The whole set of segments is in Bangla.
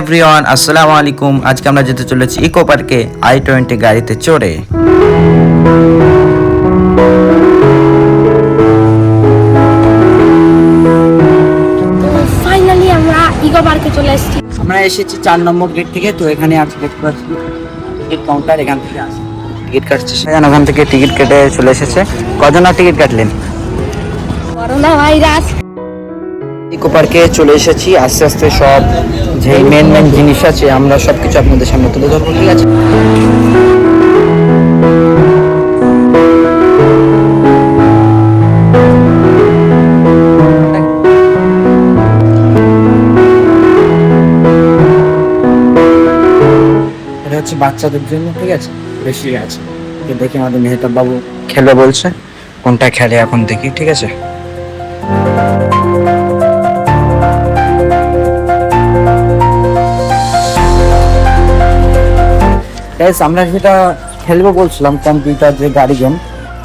এভরিওয়ান, আসসালামু আলাইকুম। আজকে আমরা যেতে চলেছি ইকো পার্কে i20 গাড়িতে চড়ে। ফাইনালি আমরা ইকো পার্কে চলে এসেছি। আমরা এসেছি 4 নম্বর গেট থেকে। তো এখানে আছে দেখতে পাচ্ছি টিকিট কাউন্টার, এখান থেকে আসে টিকিট কাটছে। সেখানে ওখান থেকে টিকিট কেটে চলে এসেছে। কজন টিকিট কাটলেন? Corona virus. ইকো পার্কে চলে এসেছি। আস্তে আস্তে সব যে মেন জিনিস আছে আমরা সবকিছু আপনাদের সামনে তুলে ধরবো, ঠিক আছে? এটা হচ্ছে বাচ্চাদের জন্য, ঠিক আছে? বেশি আছে দেখি আমাদের মেহতাব বাবু খেলবে বলছে। কোনটা খেলে এখন দেখি, ঠিক আছে? আমরা যেটা খেলবো বলছিলাম কম্পিউটার যে গাড়ি গেম,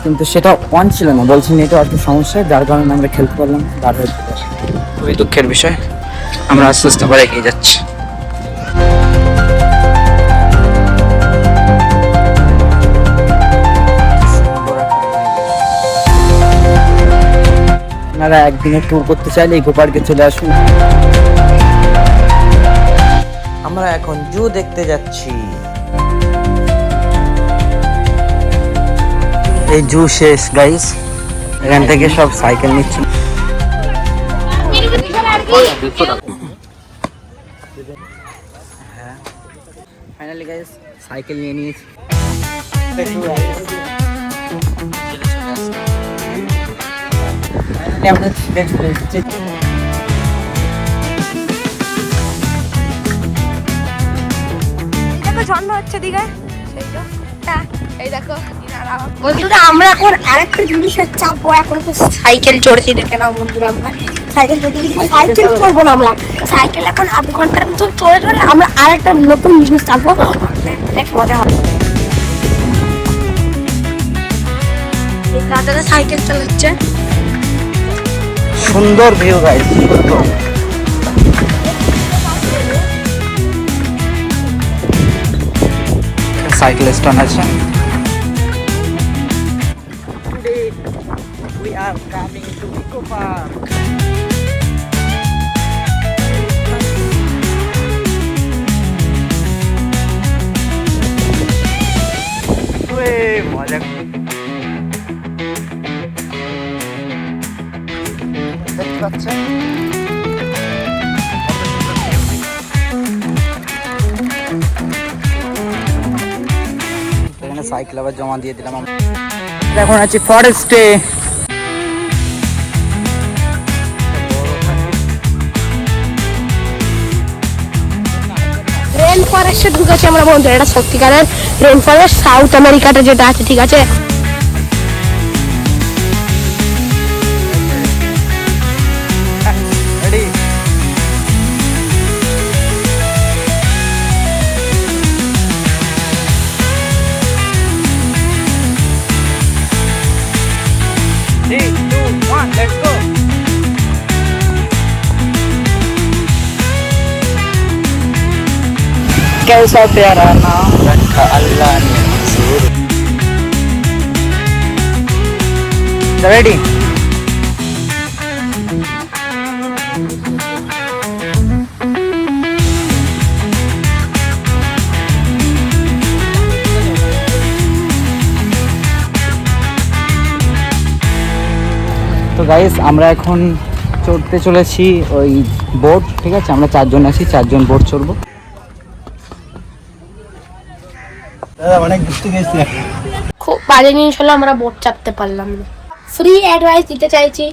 কিন্তু সেটা অন ছিল না, বলছি নেটওয়ার্কের সমস্যা, যার কারণে আমরা খেলতে পারলাম। খুবই দুঃখের বিষয়। আমরা আস্তে আস্তে করে এগিয়ে যাচ্ছি। আপনারা একদিনে ট্যুর করতে চাইলে ইকো পার্কে চলে আসুন। আমরা এখন জু দেখতে যাচ্ছি। এই জু শেষ গাইস, এখান থেকে সব সাইকেল নিচ্ছে। হ্যাঁ, ফাইনালি গাইস সাইকেল নিয়ে নিয়েছি। ঝর্ণা হচ্ছে দিঘায়, এই দেখো। বন্ধুরা আমরা এখন আরেকটা জিনিসের চাপবো। এখন তো সাইকেল চড়ছি, দেখে নাও বন্ধুরা। আমরা সাইকেল চড়বো না, আমরা সাইকেল এখন আধ ঘন্টার মতো চড়ে চড়ে আমরা আরেকটা নতুন জিনিস চাপবো। মজা হবে। দাদারা সাইকেল চালাচ্ছে, সুন্দর ভিউ গাইস, সুন্দর। সাইকেল স্ট্যান্ড আছে। Today we are coming to Eco Park. মজা দেখতে পাচ্ছেন। সাইকেল আবার জমা দিয়ে দিলাম। এখন আছি ফরেস্টে। রেন ফরেস্টে ঢুকেছি আমরা বন্ধু। এটা সত্যিকারের রেন ফরেস্ট, সাউথ আমেরিকাতে যেটা আছে, ঠিক আছে? Let's go. कैसा प्यारा नाम रखा अल्लाह ने मंसूर। Ready? তো গাইস আমরা এখন চড়তে চলেছি ওই বোট, ঠিক আছে? আমরা 4 জন আছি, 4 জন বোট চড়বো। অনেক ঘুরতে গেছি। খুব বাজে জিনিস হলো আমরা বোট চাপতে পারলাম না। ফ্রি অ্যাডভাইস দিতে চাইছি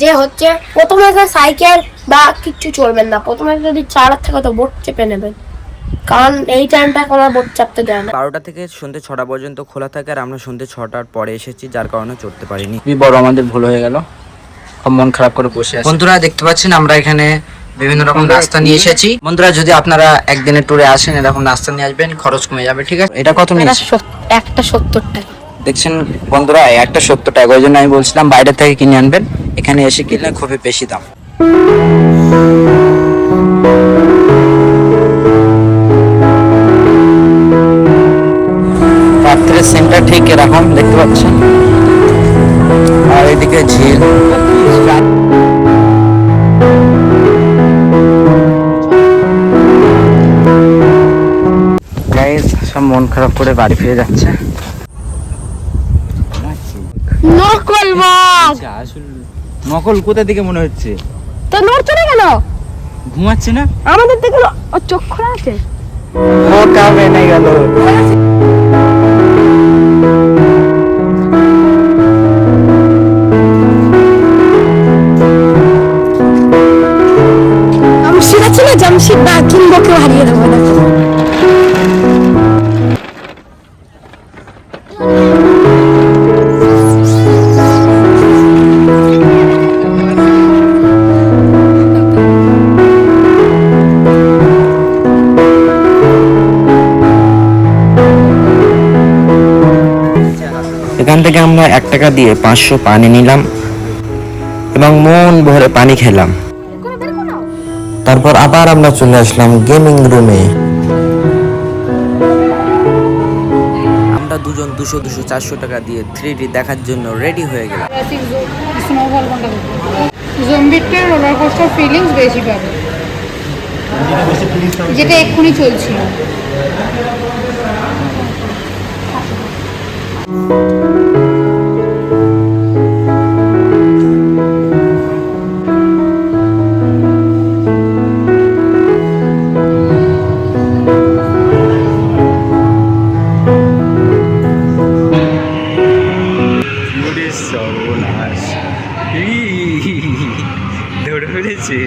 যে হচ্ছে প্রথমে সাইকেল বা কিচ্ছু চলবেন না, প্রথমে যদি চালার থেকে তো বোট চেপে নেবেন, কারণ এই টাইমটা কোনো বোট চাপতে দেয় না। 12টা থেকে সন্ধ্যে 6টা পর্যন্ত খোলা থাকে, আর আমরা সন্ধ্যে 6টার পরে এসেছি, যার কারণে চড়তে পারিনি। বড় আমাদের ভুল হয়ে গেল, মন খারাপ করে বসে আছি। বন্ধুরা দেখতে পাচ্ছেন আমরা এখানে বিভিন্ন রকম নাস্তা নিয়ে এসেছি। বন্ধুরা যদি আপনারা একদিনের ট্যুরে আসেন এরকম নাস্তা নিয়ে আসবেন, খরচ কমে যাবে, ঠিক আছে? এটা কত নিয়েছে? একটা 70 টাকা। দেখছেন বন্ধুরা, একটা 70 টাকা। ওই জন্য আমি বলছিলাম বাইরে থেকে কিনে আনবেন, এখানে এসে কিনলে খুবই বেশি দাম। সেন্টার ঠিক এরকম দেখতে পাচ্ছেন, আর এদিকে ঝিল। গাইস সব মন খারাপ করে বাড়ি ফিরে যাচ্ছে। নকল বাঘ। আসল নকল কোথা থেকে মনে হচ্ছে? তো নড়ছে না কেন? ঘুমাচ্ছে না? আমাদের দিকে ও চোখ খোলা আছে। ও কামে নাই গেল। জামশিদ আছে না, জামশিদ বা কিংবকে হারিয়ে দেবো না। এখান থেকে আমরা 1 টাকা দিয়ে 500 পানি নিলাম এবং মন ভরে পানি খেলাম। তারপর আবার আমরা চলে আসলাম গেমিং রুমে। আমরা দুজন 200-400 টাকা দিয়ে 3D দেখার জন্য রেডি হয়ে গেলাম। স্নোফল কোনটা করবো? জম্বিটে রোলার কোস্টার ফিলিংস বেশি পাবে, যেটা এক্ষুনি চলছিল। সর্বনাশ, ধরে ফেলেছে।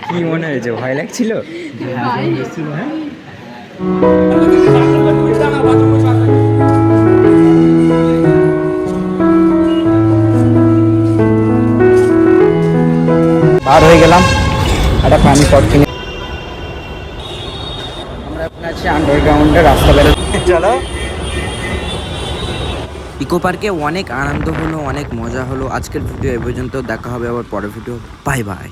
কি মনে হয়েছে, ভয় লাগছিল? বার হয়ে গেলাম একটা পানি পট কিনে। আমরা এখন আছি আন্ডারগ্রাউন্ডে, রাস্তা বেরোতে। চলো। ইকো পার্কে অনেক আনন্দ হলো, অনেক মজা হলো। আজকের ভিডিও এ পর্যন্ত, দেখা হবে আবার পরের ভিডিও। Bye bye.